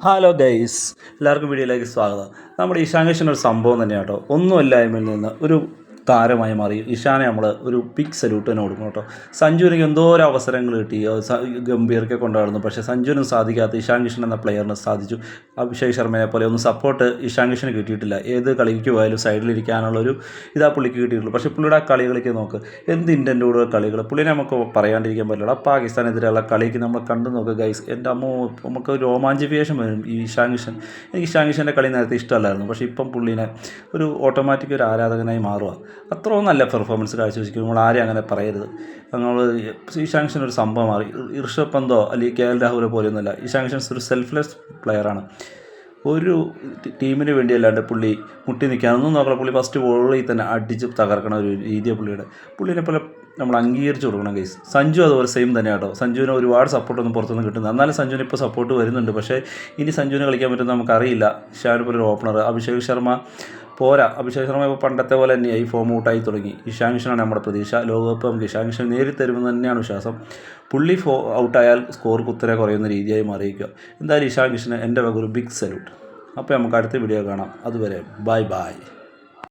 Hello guys, എല്ലാവർക്കും വീഡിയോയിലേക്ക് സ്വാഗതം. നമ്മുടെ ഇഷാൻ കിഷൻ ഒരു സംഭവം തന്നെയാണ് കേട്ടോ. ഒന്നുമല്ലായ്മയിൽ നിന്ന് ഒരു താരമായി മാറി. ഇഷാനെ നമ്മൾ ഒരു ബിഗ് സല്യൂട്ട് തന്നെ കൊടുക്കണം കേട്ടോ. സഞ്ജുവിന് എന്തോരം അവസരങ്ങൾ കിട്ടി, ഗംഭീർക്ക് കൊണ്ടുവരുന്നു. പക്ഷേ സഞ്ജുവിനും സാധിക്കാത്ത ഇഷാൻ കിഷൻ എന്ന പ്ലെയറിന് സാധിച്ചു. അഭിഷേക് ശർമ്മയെ പോലെ ഒന്നും സപ്പോർട്ട് ഇഷാൻ കിഷന് കിട്ടിയിട്ടില്ല. ഏത് കളിക്ക് പോയാലും സൈഡിലിരിക്കാനുള്ളൊരു ഇതാ പുള്ളിക്ക് കിട്ടിയിട്ടുള്ളൂ. പക്ഷേ പുള്ളിയുടെ ആ കളികളൊക്കെ നോക്ക്, എന്ത് ഇൻറ്റൻറ്റോടുള്ള കളികൾ. പുള്ളിനെ നമുക്ക് പറയാണ്ടിരിക്കാൻ പറ്റില്ല. പാകിസ്ഥാനെതിരെയുള്ള കളിക്ക് നമ്മൾ കണ്ടു നോക്കുക ഗൈസ്. എൻ്റെ അമ്മ, നമുക്ക് രോമാഞ്ചിഫിക്കേഷൻ വരും ഈ ഇഷാൻ കിഷൻ. എനിക്ക് ഇഷാൻ കിഷൻ്റെ കളി നേരത്തെ ഇഷ്ടമല്ലായിരുന്നു, പക്ഷേ ഇപ്പം പുള്ളിനെ ഒരു ഓട്ടോമാറ്റിക് ഒരു ആരാധകനായി മാറുക. അത്രയും നല്ല പെർഫോമൻസ് കാഴ്ചവെച്ചിരിക്കും. നമ്മൾ ആരെയും അങ്ങനെ പറയരുത്. നമ്മൾ ഇഷാൻ കിഷൻ ഒരു സംഭവമാണ്. ഋഷഭ് പന്തോ അല്ലെങ്കിൽ കെ എൽ രാഹുലോ പോലെയൊന്നുമല്ല. ഇഷാൻ കിഷൻ ഒരു സെൽഫ്ലെസ് പ്ലെയറാണ്. ഒരു ടീമിന് വേണ്ടിയല്ലാണ്ട് പുള്ളി മുട്ടി നിൽക്കാനൊന്നും നോക്കണം. പുള്ളി ഫസ്റ്റ് ബോളിൽ തന്നെ അടിച്ച് തകർക്കണ ഒരു രീതിയാണ് പുള്ളിനെ പോലെ നമ്മൾ അംഗീകരിച്ച് കൊടുക്കണം ഗൈസ്. സഞ്ജു അതുപോലെ സെയിം തന്നെ കേട്ടോ. സഞ്ജുവിന് ഒരുപാട് സപ്പോർട്ടൊന്നും പുറത്തുനിന്ന് കിട്ടുന്നത്. എന്നാലും സഞ്ജുവിന് ഇപ്പോൾ സപ്പോർട്ട് വരുന്നുണ്ട്. പക്ഷേ ഇനി സഞ്ജുവിന് കളിക്കാൻ പറ്റുമെന്ന് നമുക്കറിയില്ല. ഇഷാൻ പോലെ ഒരു ഓപ്പണർ അഭിഷേക് ശർമ്മ പോരാ. അഭിഷേക് ശർമ്മ ഇപ്പോൾ പണ്ടത്തെ പോലെ തന്നെയായി ഫോം ഔട്ടായി തുടങ്ങി. ഇഷാൻ കിഷനാണ് നമ്മുടെ പ്രതീക്ഷ. ലോകകപ്പ് നമുക്ക് ഇഷാൻ കിഷൻ നേരിൽ തരുമെന്ന് തന്നെയാണ് വിശ്വാസം. പുള്ളി ഔട്ടായാൽ സ്കോർ കുത്തനെ കുറയുന്ന രീതിയായി മാറിയിരിക്കുക. എന്തായാലും ഇഷാൻ കിഷന് എൻ്റെ വക ഒരു ബിഗ് സല്യൂട്ട്. അപ്പോൾ നമുക്ക് അടുത്ത വീഡിയോ കാണാം. അതുവരെ ബൈ ബൈ.